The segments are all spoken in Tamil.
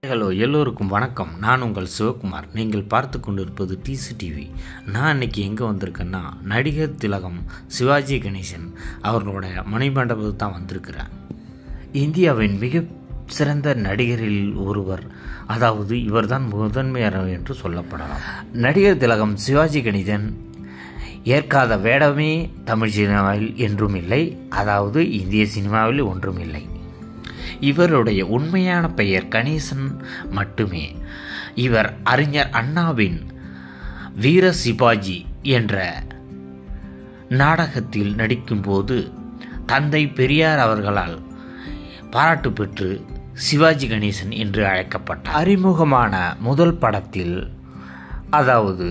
ஹலோ, எல்லோருக்கும் வணக்கம். நான் உங்கள் சிவகுமார். நீங்கள் பார்த்து கொண்டிருப்பது டிசி டிவி. நான் இன்றைக்கி எங்கே வந்திருக்கேன்னா, நடிகர் திலகம் சிவாஜி கணேசன் அவர்களோட மணிமண்டபத்துக்கு தான் வந்திருக்கிறேன். இந்தியாவின் மிக சிறந்த நடிகரில் ஒருவர், அதாவது இவர்தான் முதன்மையானவர் என்று சொல்லப்படலாம். நடிகர் திலகம் சிவாஜி கணேசன் ஏற்காத வேடமே தமிழ் சினிமாவில் என்றும் இல்லை, அதாவது இந்திய சினிமாவில் ஒன்றும் இல்லை. இவருடைய உண்மையான பெயர் கணேசன் மட்டுமே. இவர் அறிஞர் அண்ணாவின் வீர சிவாஜி என்ற நாடகத்தில் நடிக்கும்போது தந்தை பெரியார் அவர்களால் பாராட்டு பெற்று சிவாஜி கணேசன் என்று அழைக்கப்பட்டார். அறிமுகமான முதல் படத்தில், அதாவது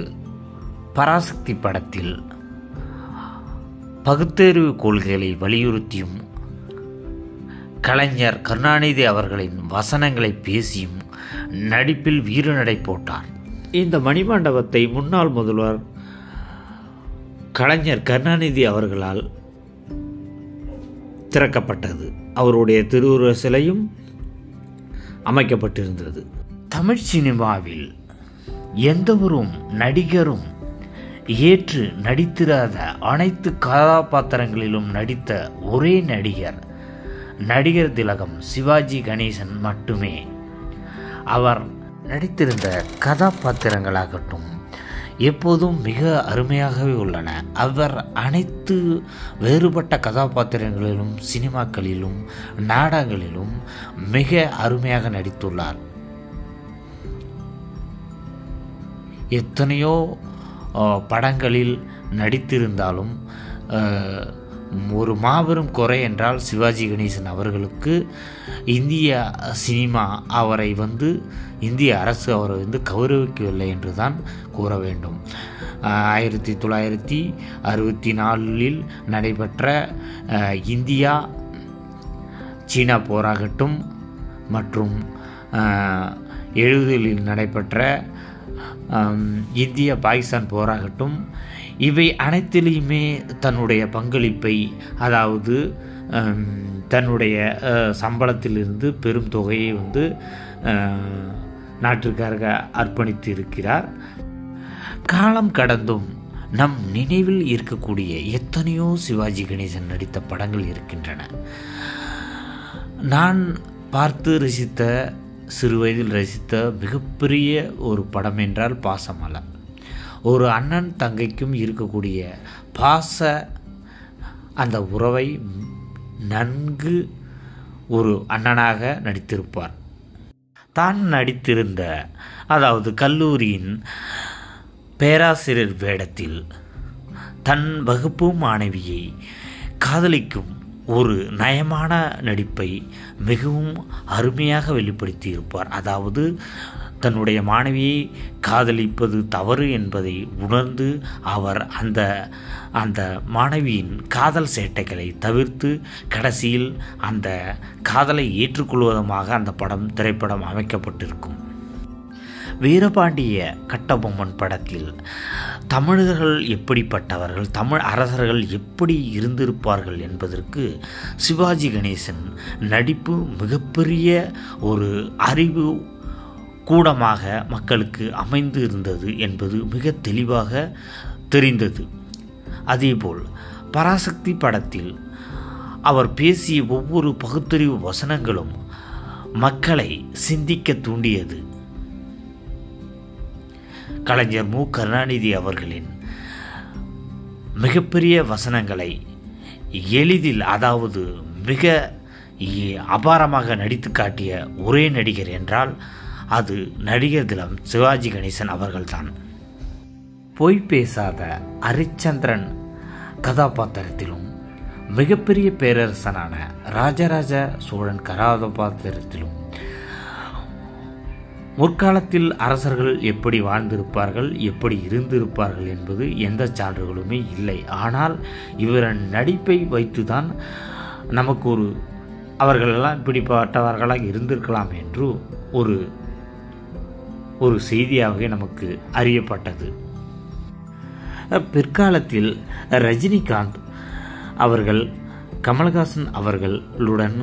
பராசக்தி படத்தில், பகுத்தறிவு கொள்கைகளை வலியுறுத்தியும் கலைஞர் கருணாநிதி அவர்களின் வசனங்களை பேசியும் நடிப்பில் வீறுநடை போட்டார். இந்த மணிமண்டபத்தை முன்னாள் முதல்வர் கலைஞர் கருணாநிதி அவர்களால் திறக்கப்பட்டது. அவருடைய திருவுருவ சிலையும் அமைக்கப்பட்டிருந்தது. தமிழ் சினிமாவில் எந்த ஒரு நடிகரும் ஏற்று நடித்திராத அனைத்து கதாபாத்திரங்களிலும் நடித்த ஒரே நடிகர் திலகம் சிவாஜி கணேசன் மட்டுமே. அவர் நடித்திருந்த கதாபாத்திரங்களாகட்டும் எப்போதும் மிக அருமையாகவே உள்ளன. அவர் அனைத்து வேறுபட்ட கதாபாத்திரங்களிலும், சினிமாக்களிலும், நாடகங்களிலும் மிக அருமையாக நடித்துள்ளார். எத்தனையோ படங்களில் நடித்திருந்தாலும் ஒரு மாபெரும் குறை என்றால் சிவாஜி கணேசன் அவர்களுக்கு இந்திய சினிமா இந்திய அரசு அவரை கௌரவிக்கவில்லை என்று தான் கூற வேண்டும். 1964 நடைபெற்ற இந்தியா சீனா போராகட்டும் மற்றும் 70 நடைபெற்ற இந்திய பாகிஸ்தான் போராகட்டும், இவை அனைத்திலையுமே தன்னுடைய பங்களிப்பை, அதாவது தன்னுடைய சம்பளத்திலிருந்து பெரும் தொகையை நாட்டிற்காக அர்ப்பணித்து இருக்கிறார். காலம் கடந்தும் நம் நினைவில் இருக்கக்கூடிய எத்தனையோ சிவாஜி கணேசன் நடித்த படங்கள் இருக்கின்றன. நான் பார்த்து ரசித்த, சிறுவயதில் ரசித்த மிகப்பெரிய ஒரு படம் என்றால் பாசமலர். ஒரு அண்ணன் தங்கைக்கும் இருக்கக்கூடிய அந்த உறவை நன்கு ஒரு அண்ணனாக நடித்திருப்பார். தான் நடித்திருந்த, அதாவது கல்லூரியின் பேராசிரியர் வேடத்தில் தன் வகுப்பு மாணவியை காதலிக்கும் ஒரு நயமான நடிப்பை மிகவும் அருமையாக வெளிப்படுத்தி இருப்பார். அதாவது தன்னுடைய மாணவியை காதலிப்பது தவறு என்பதை உணர்ந்து அவர் அந்த மாணவியின் காதல் சேட்டைகளை தவிர்த்து கடைசியில் அந்த காதலை ஏற்றுக்கொள்வதமாக அந்த திரைப்படம் அமைக்கப்பட்டிருக்கும். வீரபாண்டிய கட்டபொம்மன் படத்தில் தமிழர்கள் எப்படிப்பட்டவர்கள், தமிழ் அரசர்கள் எப்படி இருந்திருப்பார்கள் என்பதற்கு சிவாஜி கணேசன் நடிப்பு மிகப்பெரிய ஒரு அறிவு கூடமாக மக்களுக்கு அமைந்து இருந்தது என்பது மிக தெளிவாக தெரிந்தது. அதேபோல் பராசக்தி படத்தில் அவர் பேசிய ஒவ்வொரு பகுத்தறிவு வசனங்களும் மக்களை சிந்திக்க தூண்டியது. கலைஞர் மு. கருணாநிதி அவர்களின் மிகப்பெரிய வசனங்களை எளிதில், அதாவது மிக அபாரமாக நடித்து காட்டிய ஒரே நடிகர் என்றால் அது நடிகர் திலகம் சிவாஜி கணேசன் அவர்கள்தான். பொய் பேசாத ஹரிச்சந்திரன் கதாபாத்திரத்திலும், மிகப்பெரிய பேரரசனான ராஜராஜ சோழன் கதாபாத்திரத்திலும், முற்காலத்தில் அரசர்கள் எப்படி வாழ்ந்திருப்பார்கள், எப்படி இருந்திருப்பார்கள் என்பது எந்த சான்றுகளுமே இல்லை. ஆனால் இவரின் நடிப்பை வைத்துதான் நமக்கு அவர்களெல்லாம் இப்படிப்பட்டவர்களாக இருந்திருக்கலாம் என்று ஒரு செய்தியாகவே நமக்கு அறியப்பட்டது. பிற்காலத்தில் ரஜினிகாந்த் அவர்கள் கமலஹாசன் அவர்களுடன்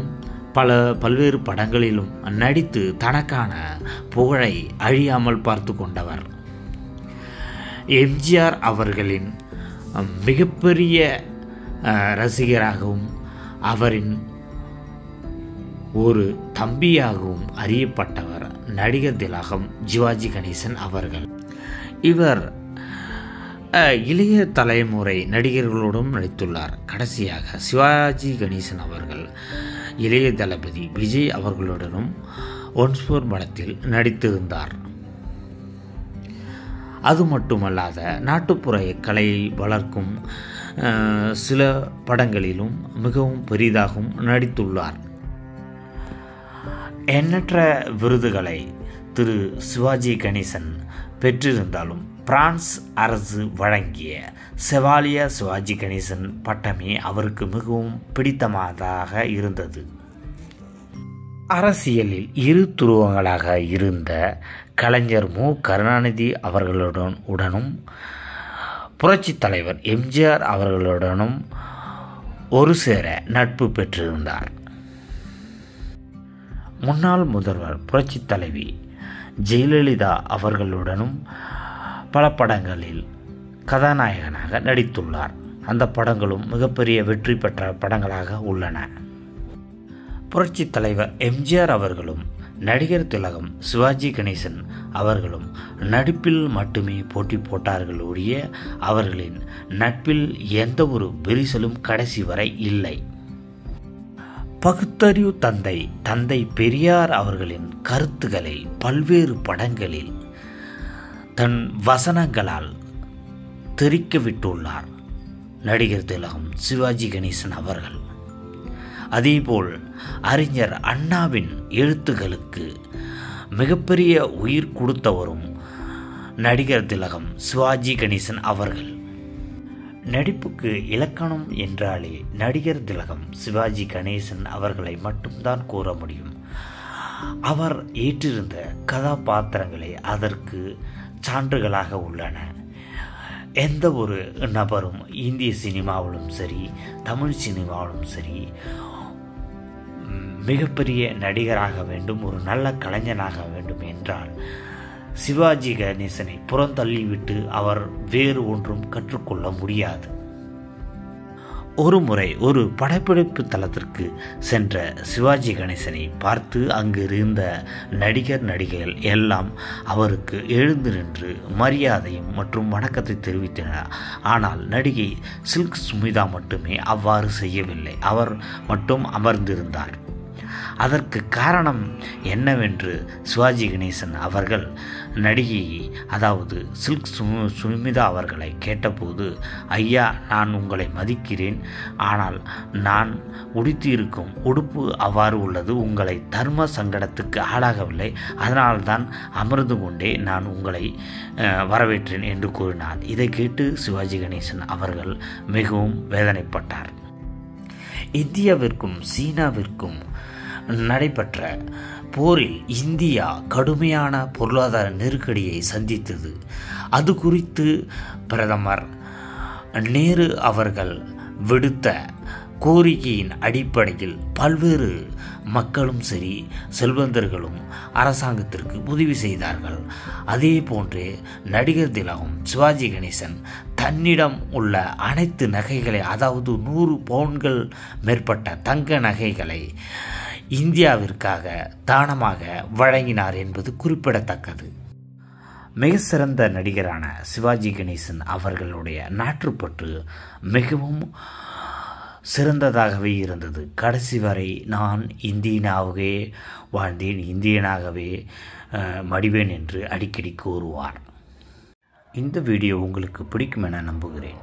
பல்வேறு படங்களிலும் நடித்து தனக்கான புகழை அழியாமல் பார்த்து கொண்டவர். எம்ஜிஆர் அவர்களின் மிகப்பெரிய ரசிகராகவும் அவரின் ஒரு தம்பியாகவும் அறியப்பட்டவர் நடிகர் திலகம் சிவாஜி கணேசன் அவர்கள். இவர் இளைய தலைமுறை நடிகர்களோடும் நடித்துள்ளார். கடைசியாக சிவாஜி கணேசன் அவர்கள் இளைய தளபதி விஜய் அவர்களுடனும் ஒன்ஸ்போர் படத்தில் நடித்திருந்தார். அது மட்டுமல்லாத நாட்டுப்புற கலையை வளர்க்கும் சில படங்களிலும் மிகவும் பெரிதாகவும் நடித்துள்ளார். எண்ணற்ற விருதுகளை திரு சிவாஜி கணேசன் பெற்றிருந்தாலும் பிரான்ஸ் அரசு வழங்கிய செவாலியா சிவாஜி கணேசன் பட்டமே அவருக்கு மிகவும் பிடித்தமானதாக இருந்தது. அரசியலில் இரு துருவங்களாக இருந்த கலைஞர் மு. கருணாநிதி அவர்களுடனும் புரட்சித் தலைவர் எம்ஜிஆர் அவர்களுடனும் ஒரு சேர நட்பு பெற்றிருந்தார். முன்னாள் முதல்வர் புரட்சித் தலைவி ஜெயலலிதா அவர்களுடனும் பல படங்களில் கதாநாயகனாக நடித்துள்ளார். அந்த படங்களும் மிகப்பெரிய வெற்றி பெற்ற படங்களாக உள்ளன. புரட்சித் தலைவர் எம்ஜிஆர் அவர்களும் நடிகர் திலகம் சிவாஜி கணேசன் அவர்களும் நடிப்பில் மட்டுமே போட்டி போட்டார்கள் ஒழிய அவர்களின் நட்பில் எந்த ஒரு விரிசலும் கடைசி வரை இல்லை. பகுத்தறிவு தந்தை பெரியார் அவர்களின் கருத்துக்களை பல்வேறு படங்களில் தன் வசனங்களால் தெரிக்க விட்டுள்ளார் நடிகர் திலகம் சிவாஜி கணேசன் அவர்கள். அதேபோல் அறிஞர் அண்ணாவின் எழுத்துக்களுக்கு மிகப்பெரிய உயிர் கொடுத்தவரும் நடிகர் திலகம் சிவாஜி கணேசன் அவர்கள். நடிப்புக்கு இலக்கணம் என்றாலே நடிகர் திலகம் சிவாஜி கணேசன் அவர்களை மட்டும்தான் கூற முடியும். அவர் ஏற்றிருந்த கதாபாத்திரங்களே அதற்கு சான்றுகளாக உள்ளன. எந்த ஒரு நபரும் இந்திய சினிமாவிலும் சரி தமிழ் சினிமாவிலும் சரி மிகப்பெரிய நடிகராக வேண்டும், ஒரு நல்ல கலைஞனாக வேண்டும் என்றால் சிவாஜி கணேசனை புறந்தள்ளிவிட்டு அவர் வேறு ஒன்றும் கற்றுக்கொள்ள முடியாது. ஒரு முறை ஒரு படப்பிடிப்பு தளத்திற்கு சென்ற சிவாஜி கணேசனை பார்த்து அங்கு இருந்த நடிகர்கள் எல்லாம் அவருக்கு எழுந்து நின்று மரியாதையும் மற்றும் வணக்கத்தை தெரிவித்தனர். ஆனால் நடிகை சில்க் ஸ்மிதா மட்டுமே அவ்வாறு செய்யவில்லை. அவர் மட்டும் அமர்ந்திருந்தார். அதற்கு காரணம் என்னவென்று சிவாஜி கணேசன் அவர்கள் நடிகை அதாவது சில்க் ஸ்மிதா அவர்களை கேட்டபோது, ஐயா, நான் உங்களை மதிக்கிறேன், ஆனால் நான் உடுத்தியிருக்கும் உடுப்பு அவ்வாறு உள்ளது, உங்களை தர்ம சங்கடத்துக்கு ஆளாகவில்லை, அதனால்தான் அமர்ந்து கொண்டே நான் உங்களை வரவேற்றேன் என்று கூறினார். இதை கேட்டு சிவாஜி கணேசன் அவர்கள் மிகவும் வேதனைப்பட்டார். இந்தியாவிற்கும் சீனாவிற்கும் நடைபெற்ற போரில் இந்தியா கடுமையான பொருளாதார நெருக்கடியை சந்தித்தது. அது குறித்து பிரதமர் நேரு அவர்கள் விடுத்த கோரிக்கையின் அடிப்படையில் பல்வேறு மக்களும் சரி செல்வந்தர்களும் அரசாங்கத்திற்கு உதவி செய்தார்கள். அதே போன்றே நடிகர் திலகம் சிவாஜி கணேசன் தன்னிடம் உள்ள அனைத்து நகைகளை, அதாவது 100 பவுன்கள் மேற்பட்ட தங்க நகைகளை இந்தியாவிற்காக தானமாக வழங்கினார் என்பது குறிப்பிடத்தக்கது. மிக சிறந்த நடிகரான சிவாஜி கணேசன் அவர்களுடைய நாட்டுப்பற்று மிகவும் சிறந்ததாகவே இருந்தது. கடைசி வரை நான் இந்தியனாகவே வாழ்ந்தேன், இந்தியனாகவே மடிவேன் என்று அடிக்கடி கூறுவார். இந்த வீடியோ உங்களுக்கு பிடிக்கும் என நம்புகிறேன்.